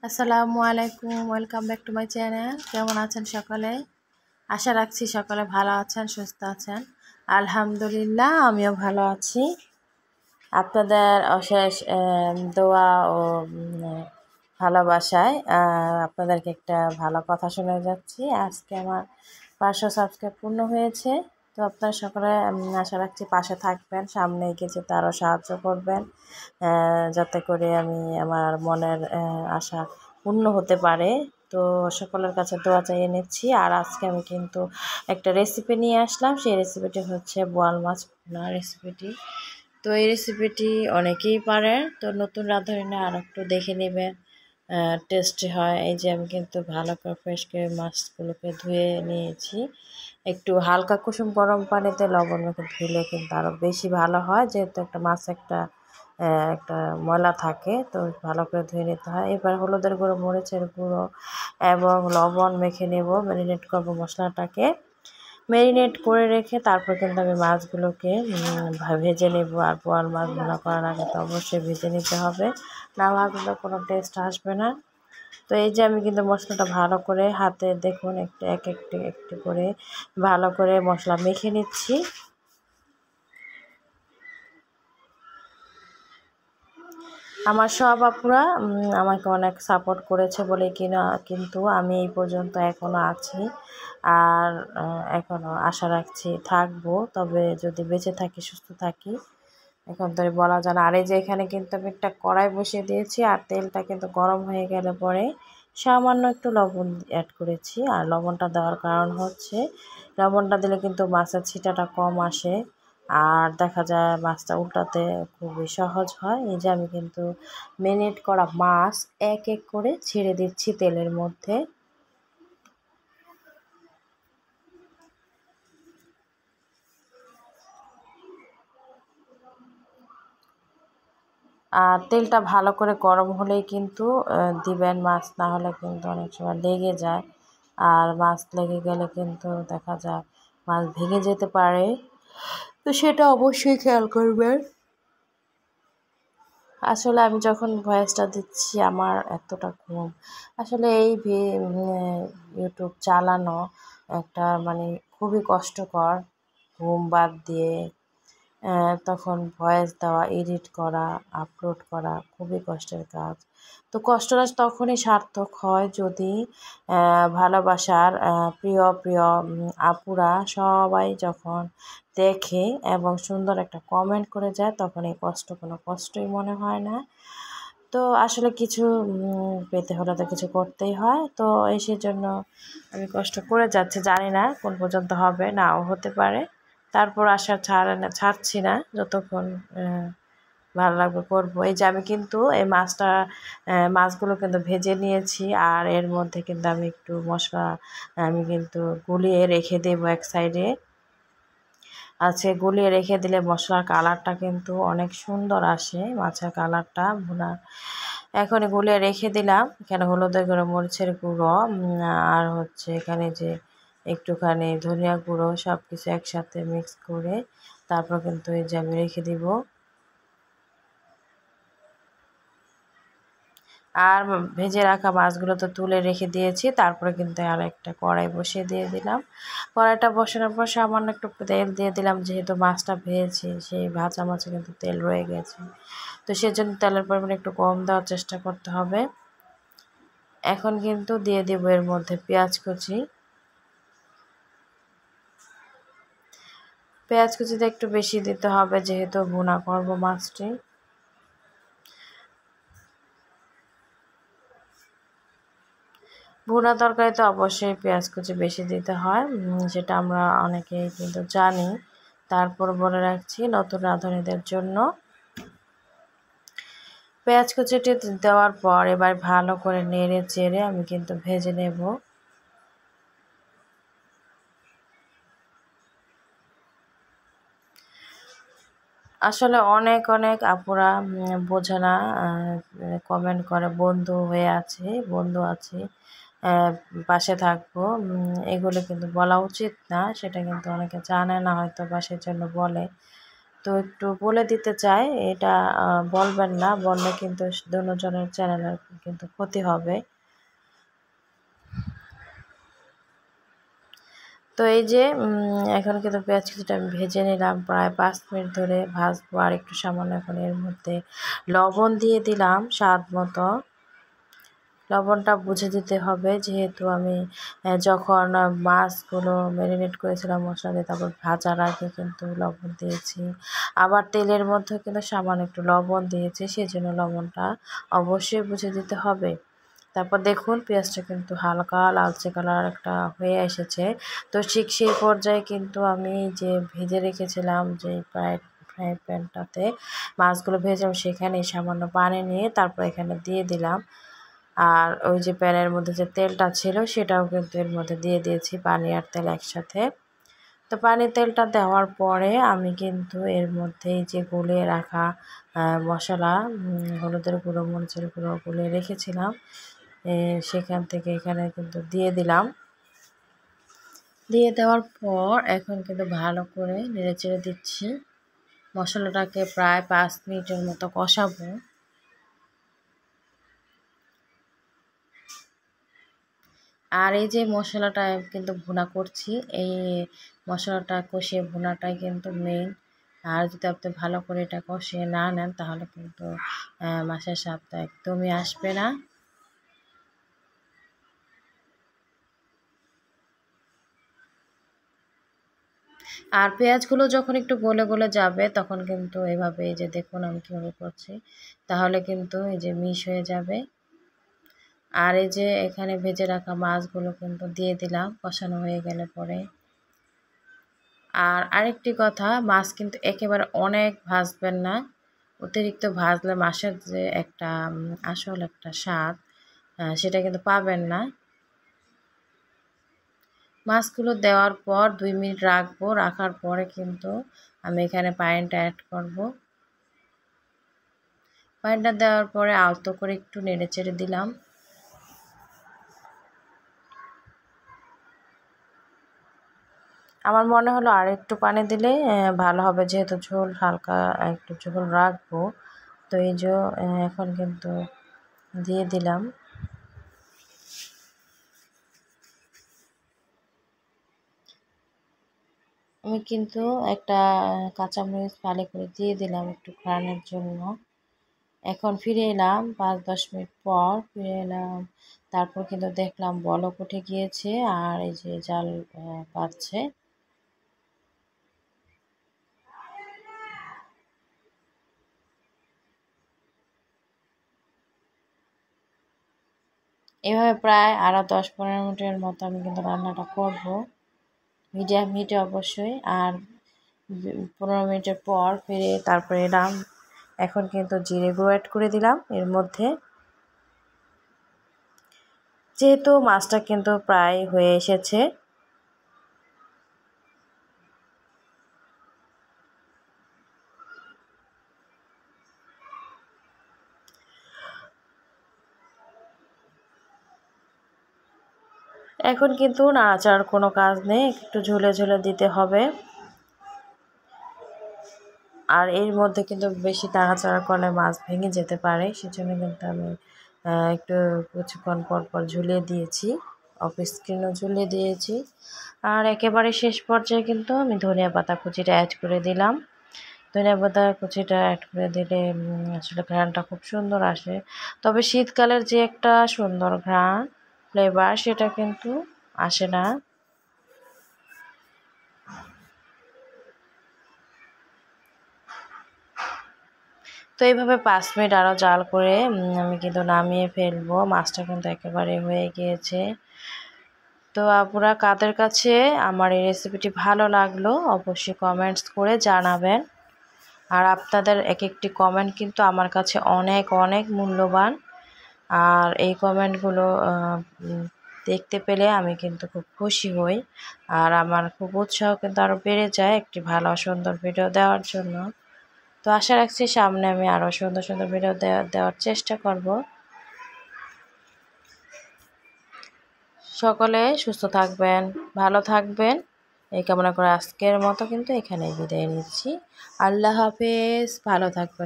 আসসালামু আলাইকুম, welcome back to my channel. কেমন আছেন সকলে? আশা রাখছি সকলে ভালো আছেন, সুস্থ আছেন। আলহামদুলিল্লাহ, আমিও ভালো আছি। আপনাদের অশেষ দোয়া ও ভালোবাসায় আপনাদেরকে একটা ভালো কথা শোনা যাচ্ছি। আজকে আমার 500 সাবস্ক্রাইব পূর্ণ হয়েছে। তো আপনারা সকলে আশা রাখছি পাশে থাকবেন, সামনে এগিয়ে যেতে আরও সাহায্য করবেন, যাতে করে আমি আমার মনের আশা পূর্ণ হতে পারে। তো সকলের কাছে দোয়া চাইয়ে নিচ্ছি। আর আজকে আমি কিন্তু একটা রেসিপি নিয়ে আসলাম। সেই রেসিপিটি হচ্ছে বোয়াল মাছ ভুনা রেসিপিটি। তো এই রেসিপিটি অনেকেই পারে, তো নতুন রাঁধুনিরা আর একটু দেখে নেবেন, টেস্টি হয়। এই যে আমি কিন্তু ভালো করে ফ্রেশ করে মাছগুলোকে ধুয়ে নিয়েছি। একটু হালকা কুসুম গরম পানিতে লবণ মেখে ধুলে কিন্তু আরও বেশি ভালো হয়, যেহেতু একটা মাছ একটা ময়লা থাকে, তো ভালো করে ধুয়ে নিতে হয়। এবার হলুদের গুঁড়ো, মরিচের গুঁড়ো এবং লবণ মেখে নেব, ম্যারিনেট করবো মশলাটাকে। ম্যারিনেট করে রেখে তারপর কিন্তু আমি মাছগুলোকে ভেজে নেব। আর বোয়াল মাছ ভুনা করার আগে তো অবশ্যই ভেজে নিতে হবে, না ভাজলে কোনো টেস্ট আসবে না। তো এই যে আমি কিন্তু মশলাটা ভালো করে হাতে দেখুন একটু করে ভালো করে মশলা মেখে নিচ্ছি। আমার সব আপুরা আমাকে অনেক সাপোর্ট করেছে বলে কিন্তু আমি এই পর্যন্ত এখনও আছি। আর এখনও আশা রাখছি থাকবো, তবে যদি বেঁচে থাকি, সুস্থ থাকি, এখন তো বলা যায় না। আর এই যে এখানে কিন্তু আমি একটা কড়াই বসিয়ে দিয়েছি, আর তেলটা কিন্তু গরম হয়ে গেলে পরে সামান্য একটু লবণ অ্যাড করেছি। আর লবণটা দেওয়ার কারণ হচ্ছে, লবণটা দিলে কিন্তু মাছের ছিটাটা কম আসে, আর দেখা যায় মাছটা উল্টাতে খুবই সহজ হয়। এই যে আমি কিন্তু ম্যারিনেট করা মাছ এক এক করে ছেড়ে দিচ্ছি তেলের মধ্যে। আর তেলটা ভালো করে গরম হলেই কিন্তু দিবেন মাছ, না হলে কিন্তু অনেক সময় লেগে যায়। আর মাছ লেগে গেলে কিন্তু দেখা যায় মাছ ভেঙে যেতে পারে, তো সেটা অবশ্যই খেয়াল করবেন। আসলে আমি যখন ভয়েসটা দিচ্ছি আমার এতটা ঘুম, আসলে এই ইউটিউব চালানো একটা মানে খুবই কষ্টকর। ঘুম বাদ দিয়ে তখন ভয়েস দেওয়া, এডিট করা, আপলোড করা খুবই কষ্টের কাজ। তো কষ্টটা তখনই সার্থক হয় যদি ভালোবাসার প্রিয় প্রিয় আপুরা সবাই যখন দেখে এবং সুন্দর একটা কমেন্ট করে যায়, তখন এই কষ্ট কোনো কষ্টই মনে হয় না। তো আসলে কিছু পেতে হলে তো কিছু করতেই হয়। তো এই সেজন্য আমি কষ্ট করে যাচ্ছি, জানি না কোন পর্যন্ত হবে, নাও হতে পারে। তারপর আশা ছাড়ছি না, যতক্ষণ ভালো লাগবে করবো। এই যে আমি কিন্তু এই মাছগুলো কিন্তু ভেজে নিয়েছি, আর এর মধ্যে কিন্তু আমি একটু মশলা আমি কিন্তু গুলিয়ে রেখে দেবো এক সাইডে। আছে গুলিয়ে রেখে দিলে মশলার কালারটা কিন্তু অনেক সুন্দর আসে, মাছের কালারটা ভুনা। এখন গুলিয়ে রেখে দিলাম। এখানে হলুদের গুঁড়ো, মরিচের গুঁড়ো, আর হচ্ছে এখানে যে একটুখানি ধনিয়া গুঁড়ো, সব কিছু একসাথে মিক্স করে তারপর কিন্তু এই যে আমি রেখে দিব। আর ভেজে রাখা মাছগুলো তো তুলে রেখে দিয়েছি। তারপরে কিন্তু আর একটা কড়াই বসিয়ে দিয়ে দিলাম। কড়াইটা বসানোর পর সামান্য একটু তেল দিয়ে দিলাম, যেহেতু মাছটা ভেজেছি সেই ভাজা মাছে কিন্তু তেল রয়ে গেছে, তো সেজন্য তেলের পরিমাণ একটু কম দেওয়ার চেষ্টা করতে হবে। এখন কিন্তু দিয়ে দেব এর মধ্যে পেঁয়াজ কুচি। পেঁয়াজ কুচিটা একটু বেশি দিতে হবে, যেহেতু ভুনা করবো মাছটি। ভুনা তরকারিতে অবশ্যই পেঁয়াজ কুচি বেশি দিতে হয়, সেটা আমরা অনেকেই কিন্তু জানি। তারপর বলে রাখছি নতুন রাঁধুনিদের জন্য। পেঁয়াজ কুচিটি দেওয়ার পর এবার ভালো করে নেড়ে চেড়ে আমি কিন্তু ভেজে নেব। আসলে অনেক অনেক আপুরা বোঝে না, কমেন্ট করে বন্ধু আছে, পাশে থাকবো, এগুলো কিন্তু বলা উচিত না, সেটা কিন্তু অনেকে জানে না হয়তো বা সেজন্য বলে। তো একটু বলে দিতে চাই, এটা বলবেন না, বললে কিন্তু দুজনের চ্যানেলের কিন্তু ক্ষতি হবে। তো এই যে এখন কিন্তু পেঁয়াজ কিছুটা আমি ভেজে নিলাম, প্রায় 5 মিনিট ধরে ভাজবো। আর একটু সামান্য এখন এর মধ্যে লবণ দিয়ে দিলাম স্বাদ মতো। লবণটা বুঝে দিতে হবে, যেহেতু আমি যখন মাছগুলো ম্যারিনেট করেছিলাম মশলা দিয়ে, তারপর ভাজার আগে কিন্তু লবণ দিয়েছি। আবার তেলের মধ্যে কিন্তু সামান্য একটু লবণ দিয়েছি, সেজন্য লবণটা অবশ্যই বুঝে দিতে হবে। তারপর দেখুন পেঁয়াজটা কিন্তু হালকা লালচে কালার একটা হয়ে এসেছে। তো ঠিক সেই পর্যায়ে কিন্তু আমি যে ভেজে রেখেছিলাম যে ফ্রাই প্যানটাতে মাছগুলো ভেজেছিলাম, সেখানে সামান্য পানি নিয়ে তারপর এখানে দিয়ে দিলাম। আর ওই যে প্যানের মধ্যে যে তেলটা ছিল সেটাও কিন্তু এর মধ্যে দিয়ে দিয়েছি, পানি আর তেল একসাথে। তো পানি তেলটা দেওয়ার পরে আমি কিন্তু এর মধ্যে যে গুলে রাখা মশলা, হলুদের গুঁড়ো, মরিচের গুঁড়ো গুলে রেখেছিলাম, সেখান থেকে এখানে কিন্তু দিয়ে দিলাম। দিয়ে দেওয়ার পর এখন কিন্তু ভালো করে নেড়েচেড়ে দিচ্ছি। মশলাটাকে প্রায় 5 মিনিটের মতো কষাবো। আর এই যে মশলাটা কিন্তু ভুনা করছি, এই মশলাটা কষিয়ে ভুনাটাই কিন্তু মেইন। আর যদি আপনি ভালো করে এটা কষিয়ে না নেন, তাহলে কিন্তু মাছের স্বাদটা একদমই আসবে না। আর পেঁয়াজগুলো যখন একটু গলে গলে যাবে, তখন কিন্তু এভাবে, এই যে দেখুন আমি কীভাবে করছি, তাহলে কিন্তু এই যে মিশ হয়ে যাবে। আর এই যে এখানে ভেজে রাখা মাছগুলো কিন্তু দিয়ে দিলাম কষানো হয়ে গেলে পরে। আর আরেকটি কথা, মাছ কিন্তু একেবারে অনেক ভাজবেন না। অতিরিক্ত ভাজলে মাছের যে একটা আসল একটা স্বাদ, সেটা কিন্তু পাবেন না। মাছগুলো দেওয়ার পর 2 মিনিট রাখবো। রাখার পরে কিন্তু আমি এখানে পানিটা অ্যাড করব। পানিটা দেওয়ার পরে আলতো করে একটু নেড়েচেড়ে দিলাম। আমার মনে হলো আর একটু পানি দিলে ভালো হবে, যেহেতু ঝোল হালকা একটু ঝোল রাখবো। তো এই যে এখন কিন্তু দিয়ে দিলাম। আমি কিন্তু একটা কাঁচামরিচ ফালি করে দিয়ে দিলাম একটু ঘ্রাণের জন্য। এখন ফিরে এলাম 5-10 মিনিট পর ফিরে এলাম। তারপর কিন্তু দেখলাম বলক উঠে গিয়েছে, আর এই যে জাল পাচ্ছে। এভাবে প্রায় আরও 10-15 মিনিটের মতো আমি কিন্তু রান্নাটা করব, মিডিয়াম হিটে অবশ্যই। আর 15 মিনিটের পর ফিরে তারপরে এলাম। এখন কিন্তু জিরে গুঁড়ো অ্যাড করে দিলাম এর মধ্যে, যেহেতু মাছটা কিন্তু প্রায় হয়ে এসেছে। এখন কিন্তু নাড়াচাড়ার কোনো কাজ নেই, একটু ঝুলে ঝুলে দিতে হবে। আর এর মধ্যে কিন্তু বেশি নাড়াচাড়া করলে মাছ ভেঙে যেতে পারে, সেজন্য কিন্তু আমি একটু কিছুক্ষণ পর পর ঝুলিয়ে দিয়েছি, অফ স্ক্রিনও ঝুলিয়ে দিয়েছি। আর একেবারে শেষ পর্যায়ে কিন্তু আমি ধনিয়া পাতা কুচিটা অ্যাড করে দিলাম। ধনিয়া পাতা কুচিটা অ্যাড করে দিলে আসলে ঘ্রাণটা খুব সুন্দর আসে। তবে শীতকালের যে একটা সুন্দর ঘ্রাণ, ফ্লেভার, সেটা কিন্তু আসে না। তো এইভাবে 5 মিনিট আরও জাল করে আমি কিন্তু নামিয়ে ফেলবো। মাছটা কিন্তু একেবারে হয়ে গিয়েছে। তো আপুরা কাদের কাছে আমার এই রেসিপিটি ভালো লাগলো অবশ্যই কমেন্টস করে জানাবেন। আর আপনাদের এক একটি কমেন্ট কিন্তু আমার কাছে অনেক অনেক মূল্যবান। আর এই কমেন্টগুলো দেখতে পেলে আমি কিন্তু খুব খুশি হই। আর আমার খুব উৎসাহ কিন্তু আরও বেড়ে যায় একটি ভালো সুন্দর ভিডিও দেওয়ার জন্য। তো আশা রাখছি সামনে আমি আরও সুন্দর সুন্দর ভিডিও দেওয়ার চেষ্টা করব। সকলে সুস্থ থাকবেন, ভালো থাকবেন। এই কামনা করে আজকের মতো কিন্তু এখানেই বিদায় নিচ্ছি। আল্লাহ হাফেজ, ভালো থাকবেন।